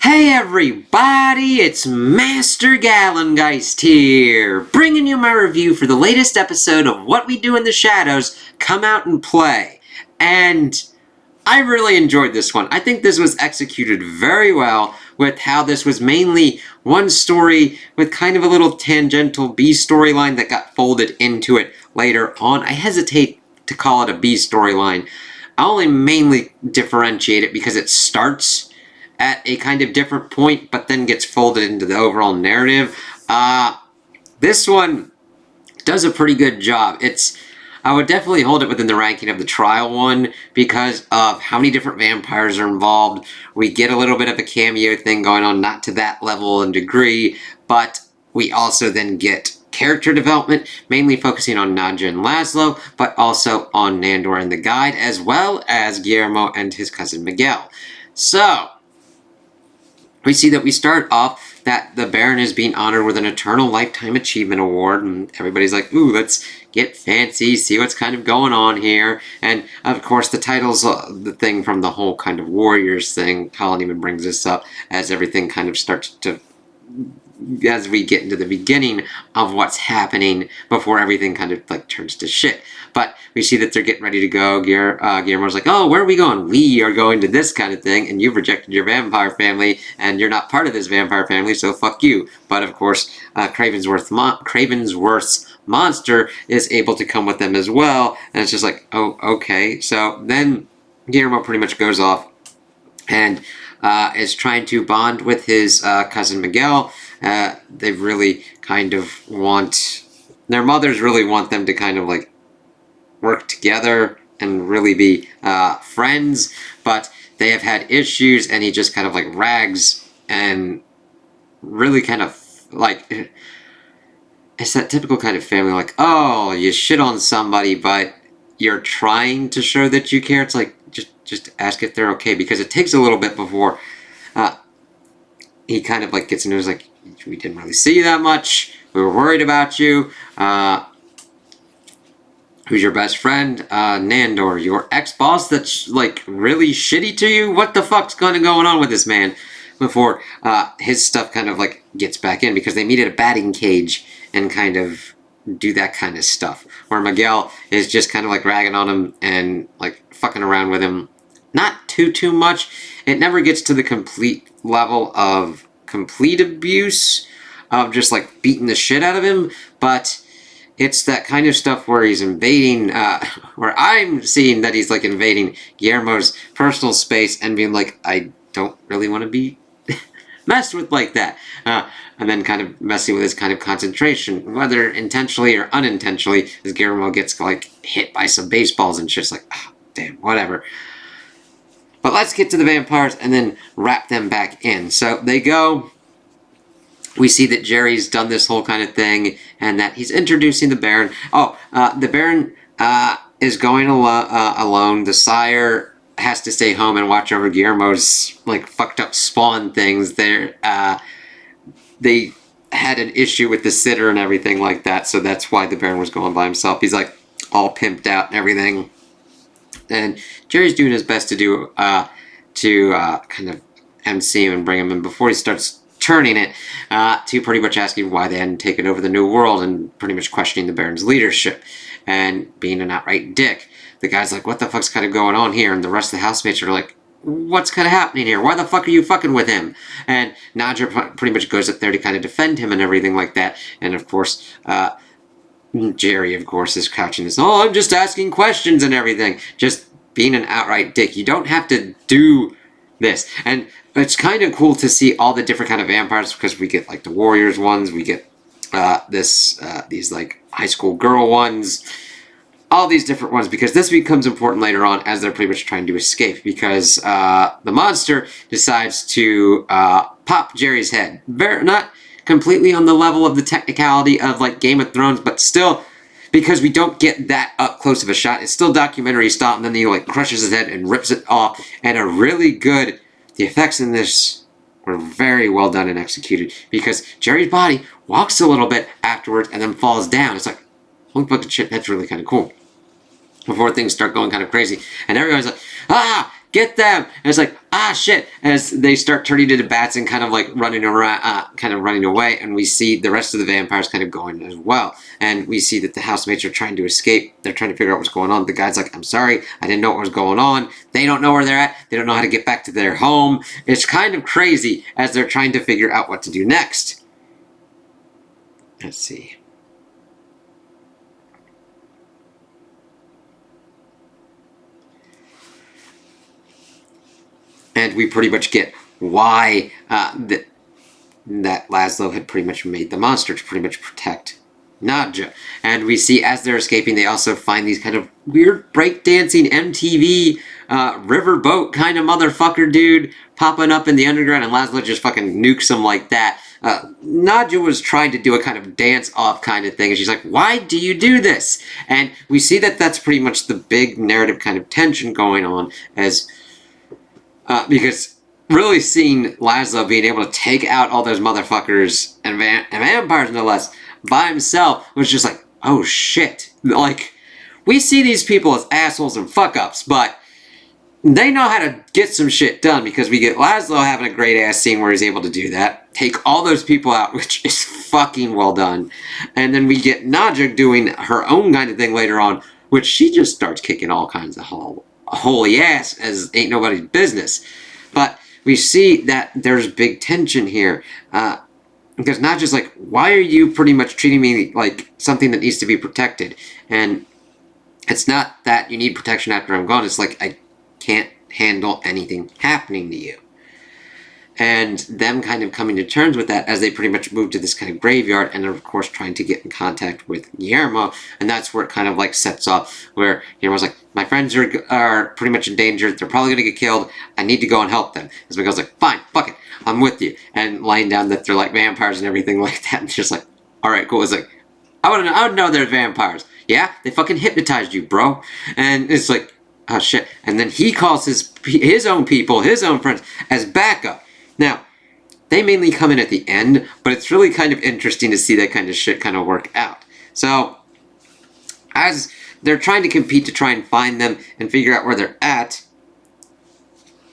Hey everybody, it's Master Gallengeist here, bringing you my review for the latest episode of What We Do in the Shadows, Come Out and Play. And I really enjoyed this one. I think this was executed very well with how this was mainly one story with kind of a little tangential B storyline that got folded into it later on. I hesitate to call it a B storyline. I only mainly differentiate it because it starts at a kind of different point, but then gets folded into the overall narrative. This one does a pretty good job. I would definitely hold it within the ranking of the trial one because of how many different vampires are involved. We get a little bit of a cameo thing going on, not to that level and degree, but we also then get character development, mainly focusing on Nadja and Laszlo, but also on Nandor and the Guide, as well as Guillermo and his cousin Miguel. So, we see that we start off that the Baron is being honored with an Eternal Lifetime Achievement Award, and everybody's like, ooh, let's get fancy, see what's kind of going on here. And, of course, the title's the thing from the whole kind of Warriors thing. Colin even brings this up as everything kind of starts to, as we get into the beginning of what's happening before everything kind of like turns to shit. But we see that they're getting ready to go. Guillermo's like, oh, where are we going? We are going to this kind of thing, and you've rejected your vampire family, and you're not part of this vampire family, so fuck you. But of course, Cravensworth's monster is able to come with them as well, and it's just like, oh, okay. So then Guillermo pretty much goes off and is trying to bond with his cousin Miguel. They really kind of their mothers really want them to kind of like work together and really be friends, but they have had issues, and he just kind of like rags and really kind of like, it's that typical kind of family, like, oh, you shit on somebody, but you're trying to show that you care. It's like, just ask if they're okay, because it takes a little bit before he kind of like gets into it, like, we didn't really see you that much, we were worried about you, who's your best friend? Nandor, your ex-boss that's like really shitty to you? What the fuck's kind of going on with this man? Before his stuff kind of like gets back in, because they meet at a batting cage and kind of do that kind of stuff, where Miguel is just kind of like ragging on him and like fucking around with him. Not too much. It never gets to the complete level of complete abuse of just like beating the shit out of him, but it's that kind of stuff where he's invading, where I'm seeing that he's like invading Guillermo's personal space and being like, I don't really want to be messed with like that. And then kind of messing with his kind of concentration, whether intentionally or unintentionally, as Guillermo gets like hit by some baseballs and just like, oh, damn, whatever. But let's get to the vampires and then wrap them back in. So they go. We see that Jerry's done this whole kind of thing, and that he's introducing the Baron. Oh, the Baron is going alone. The sire has to stay home and watch over Guillermo's like fucked up spawn things. They had an issue with the sitter and everything like that, so that's why the Baron was going by himself. He's like all pimped out and everything, and Jerry's doing his best to kind of MC him and bring him in before he starts turning it to pretty much asking why they hadn't taken over the New World, and pretty much questioning the Baron's leadership and being an outright dick. The guy's like, what the fuck's kind of going on here? And the rest of the housemates are like, what's kind of happening here? Why the fuck are you fucking with him? And Nadja pretty much goes up there to kind of defend him and everything like that. And of course, Jerry, of course, is crouching this, oh, I'm just asking questions and everything. Just being an outright dick. You don't have to do this. And it's kind of cool to see all the different kind of vampires, because we get like the Warriors ones, we get these like high school girl ones, all these different ones, because this becomes important later on as they're pretty much trying to escape, because the monster decides to pop Jerry's head. Not completely on the level of the technicality of like Game of Thrones, but still, because we don't get that up close of a shot, it's still documentary style, and then he like crushes his head and rips it off, and a really good, the effects in this were very well done and executed, because Jerry's body walks a little bit afterwards and then falls down. It's like, holy fucking shit, that's really kind of cool. Before things start going kind of crazy, and everyone's like, ah, get them. And it's like, ah, shit. As they start turning into bats and kind of like running around, kind of running away. And we see the rest of the vampires kind of going as well. And we see that the housemates are trying to escape. They're trying to figure out what's going on. The guy's like, I'm sorry, I didn't know what was going on. They don't know where they're at. They don't know how to get back to their home. It's kind of crazy as they're trying to figure out what to do next. Let's see. And we pretty much get why that Laszlo had pretty much made the monster to pretty much protect Nadja. And we see as they're escaping, they also find these kind of weird breakdancing MTV riverboat kind of motherfucker dude popping up in the underground, and Laszlo just fucking nukes him like that. Nadja was trying to do a kind of dance-off kind of thing, and she's like, why do you do this? And we see that that's pretty much the big narrative kind of tension going on, as because really seeing Laszlo being able to take out all those motherfuckers and vampires no less by himself was just like, oh shit. Like, we see these people as assholes and fuck-ups, but they know how to get some shit done, because we get Laszlo having a great-ass scene where he's able to do that, take all those people out, which is fucking well done. And then we get Nadja doing her own kind of thing later on, which she just starts kicking all kinds of holy ass as ain't nobody's business. But we see that there's big tension here, because Nadja's like, why are you pretty much treating me like something that needs to be protected? And it's not that you need protection after I'm gone, it's like, I can't handle anything happening to you. And them kind of coming to terms with that as they pretty much move to this kind of graveyard, and of course trying to get in contact with Guillermo. And that's where it kind of like sets off, where Guillermo's like, my friends are pretty much in danger, they're probably going to get killed, I need to go and help them. And Miguel's like, fine, fuck it, I'm with you. And laying down that they're like vampires and everything like that, and just like, alright, cool. It's like, I would know they're vampires. Yeah, they fucking hypnotized you, bro. And it's like, oh shit. And then he calls his own people, his own friends, as backup. Now, they mainly come in at the end, but it's really kind of interesting to see that kind of shit kind of work out. So, as they're trying to compete to try and find them and figure out where they're at,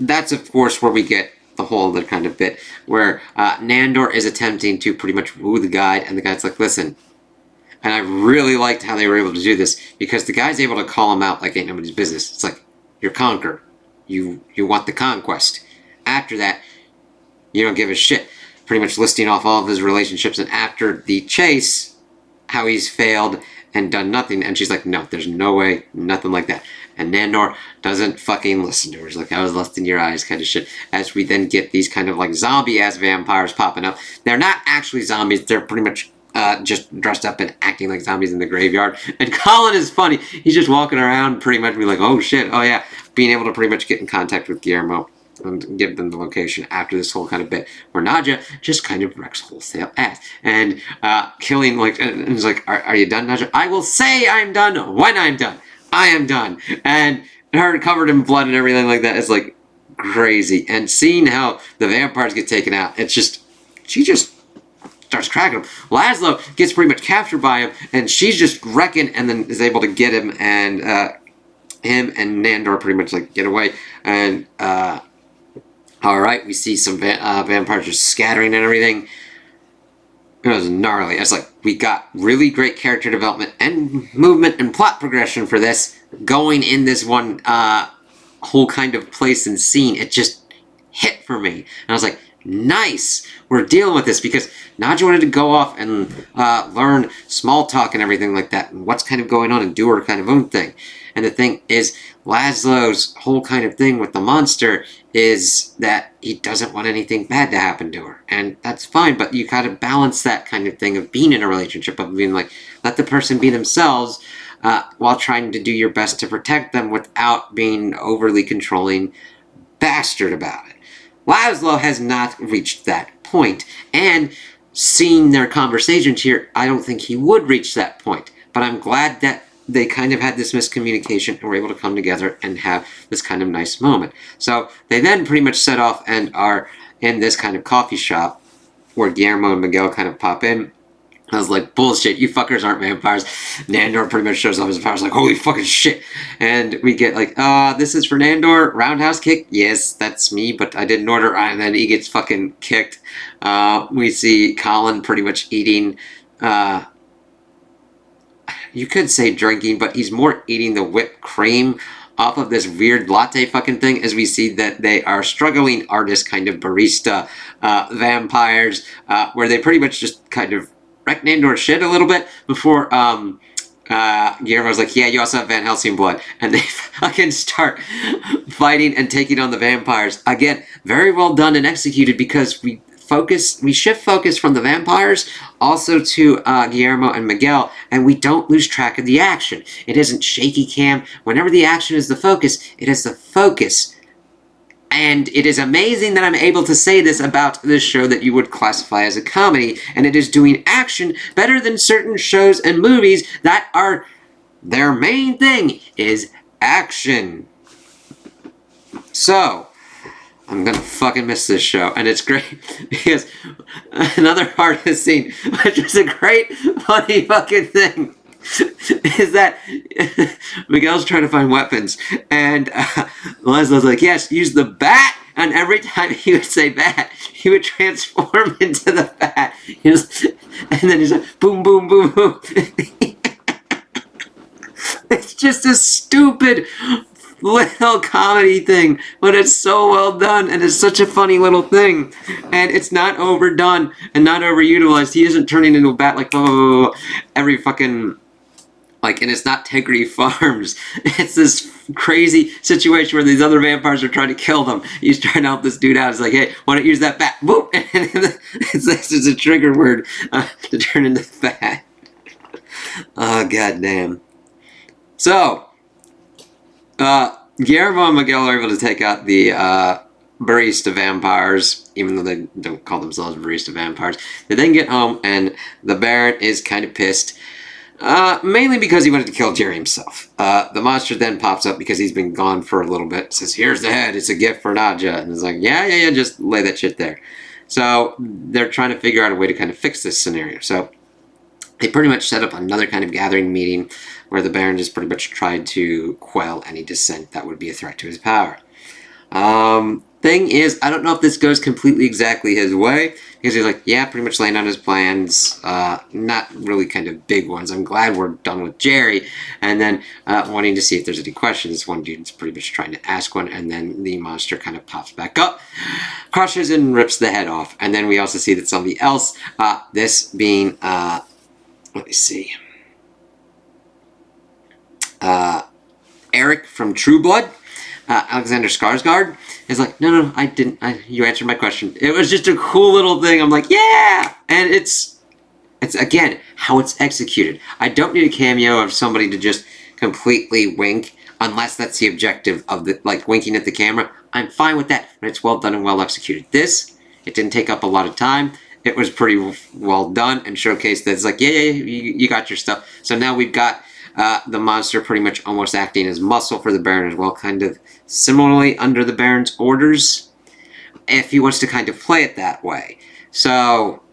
that's of course where we get the whole other kind of bit, where Nandor is attempting to pretty much woo the guide, and the guide's like, listen. And I really liked how they were able to do this, because the guy's able to call him out like ain't nobody's business. It's like, you're conquered. You want the conquest. After that, you don't give a shit. Pretty much listing off all of his relationships, and after the chase, how he's failed and done nothing. And she's like, no, there's no way, nothing like that. And Nandor doesn't fucking listen to her. He's like, I was lust in your eyes kind of shit. As we then get these kind of like zombie-ass vampires popping up. They're not actually zombies, they're pretty much just dressed up and acting like zombies in the graveyard. And Colin is funny. He's just walking around pretty much be like, oh shit, oh yeah. Being able to pretty much get in contact with Guillermo and give them the location after this whole kind of bit where Nadja just kind of wrecks wholesale ass. And killing, like, and he's like, are you done, Nadja? I will say I'm done when I'm done. I am done. And her covered in blood and everything like that is like crazy. And seeing how the vampires get taken out, it's just, she just starts cracking him. Laszlo gets pretty much captured by him, and she's just wrecking, and then is able to get him, and him and Nandor pretty much like get away. And alright, we see some vampires just scattering and everything. It was gnarly. It's like, we got really great character development and movement and plot progression for this going in this one whole kind of place and scene. It just hit for me. And I was like, nice, we're dealing with this, because Nadja wanted to go off and learn small talk and everything like that, and what's kind of going on, and do her kind of own thing. And the thing is, Laszlo's whole kind of thing with the monster is that he doesn't want anything bad to happen to her. And that's fine, but you gotta balance that kind of thing of being in a relationship, of being like, let the person be themselves, while trying to do your best to protect them without being overly controlling bastard about it. Laszlo has not reached that point, and seeing their conversations here, I don't think he would reach that point. But I'm glad that they kind of had this miscommunication and were able to come together and have this kind of nice moment. So they then pretty much set off and are in this kind of coffee shop where Guillermo and Miguel kind of pop in. I was like, bullshit, you fuckers aren't vampires. Nandor pretty much shows off his powers like, holy fucking shit. And we get like, this is for Nandor, roundhouse kick. Yes, that's me, but I didn't order. And then he gets fucking kicked. We see Colin pretty much eating, you could say drinking, but he's more eating the whipped cream off of this weird latte fucking thing, as we see that they are struggling artist kind of barista vampires, where they pretty much just kind of wreck Nandor's shit a little bit before Guillermo's like, yeah, you also have Van Helsing blood. And they fucking start fighting and taking on the vampires. Again, very well done and executed, because we shift focus from the vampires also to Guillermo and Miguel, and we don't lose track of the action. It isn't shaky cam. Whenever the action is the focus, it is the focus. And it is amazing that I'm able to say this about this show that you would classify as a comedy, and it is doing action better than certain shows and movies that are, their main thing is action. So, I'm gonna fucking miss this show, and it's great because another hardest scene, which is a great, funny fucking thing, is that Miguel's trying to find weapons, and Leslie's like, yes, use the bat, and every time he would say bat, he would transform into the bat, and then he's like, boom, boom, boom, boom. It's just a stupid little comedy thing, but it's so well done, and it's such a funny little thing, and it's not overdone and not overutilized. He isn't turning into a bat like every fucking, like, and it's not Tegrity Farms. It's this crazy situation where these other vampires are trying to kill them. He's trying to help this dude out. He's like, hey, why don't you use that bat? Boop! And it's a trigger word to turn into the bat. Oh, goddamn. So, Guillermo and Miguel are able to take out the barista vampires, even though they don't call themselves barista vampires. They then get home, and the Baron is kind of pissed. Mainly because he wanted to kill Jerry himself. The monster then pops up because he's been gone for a little bit. Says, here's the head, it's a gift for Nadja. And it's like, yeah, just lay that shit there. So they're trying to figure out a way to kind of fix this scenario. So they pretty much set up another kind of gathering meeting where the Baron just pretty much tried to quell any dissent that would be a threat to his power. Thing is, I don't know if this goes completely exactly his way, because he's like, yeah, pretty much laying out his plans, not really kind of big ones. I'm glad we're done with Jerry, and then wanting to see if there's any questions. One dude's pretty much trying to ask one, and then the monster kind of pops back up, crushes and rips the head off, and then we also see that somebody else, this being, let me see, Eric from True Blood, Alexander Skarsgård, is like, no, I didn't, you answered my question. It was just a cool little thing. I'm like, yeah! And it's again, how it's executed. I don't need a cameo of somebody to just completely wink, unless that's the objective of the, like, winking at the camera. I'm fine with that, but it's well done and well executed. This, it didn't take up a lot of time. It was pretty well done and showcased that it's like, yeah, you got your stuff. So now we've got the monster pretty much almost acting as muscle for the Baron as well, kind of similarly under the Baron's orders, if he wants to kind of play it that way. So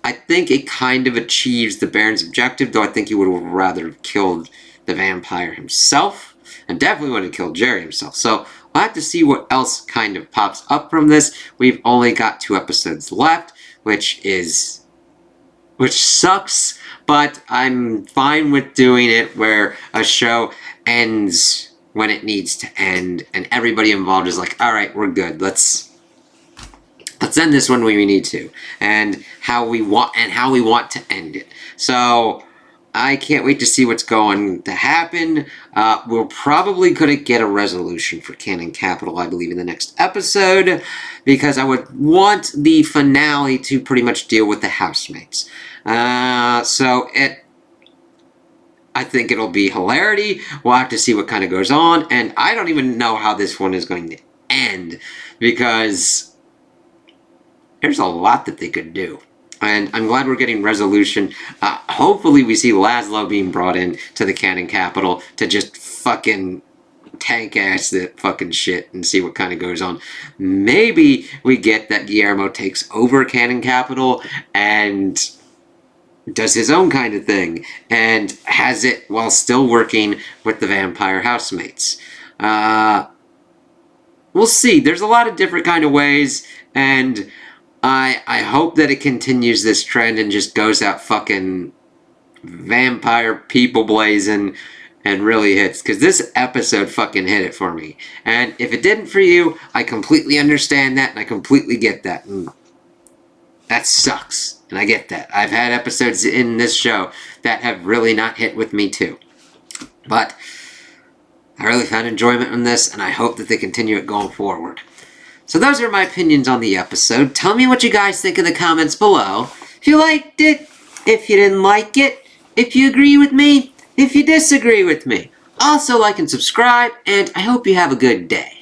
I think it kind of achieves the Baron's objective, though I think he would have rather have killed the vampire himself, and definitely would have killed Jerry himself. So we'll have to see what else kind of pops up from this. We've only got 2 episodes left, which sucks, but I'm fine with doing it where a show ends when it needs to end, and everybody involved is like, all right, we're good. Let's end this when we need to, and how we want to end it. So I can't wait to see what's going to happen. We'll probably couldn't get a resolution for Canon Capital, I believe, in the next episode, because I would want the finale to pretty much deal with the housemates. I think it'll be hilarity. We'll have to see what kind of goes on, and I don't even know how this one is going to end, because there's a lot that they could do. And I'm glad we're getting resolution. Hopefully we see Laszlo being brought in to the Canon Capital to just fucking tank ass the fucking shit and see what kind of goes on. Maybe we get that Guillermo takes over Canon Capital and does his own kind of thing and has it while still working with the vampire housemates. We'll see. There's a lot of different kind of ways, and I hope that it continues this trend and just goes out fucking vampire people blazing and really hits, because this episode fucking hit it for me. And if it didn't for you, I completely understand that and I completely get that. And that sucks, and I get that. I've had episodes in this show that have really not hit with me too. But I really found enjoyment in this, and I hope that they continue it going forward. So those are my opinions on the episode. Tell me what you guys think in the comments below. If you liked it, if you didn't like it, if you agree with me, if you disagree with me. Also like and subscribe, and I hope you have a good day.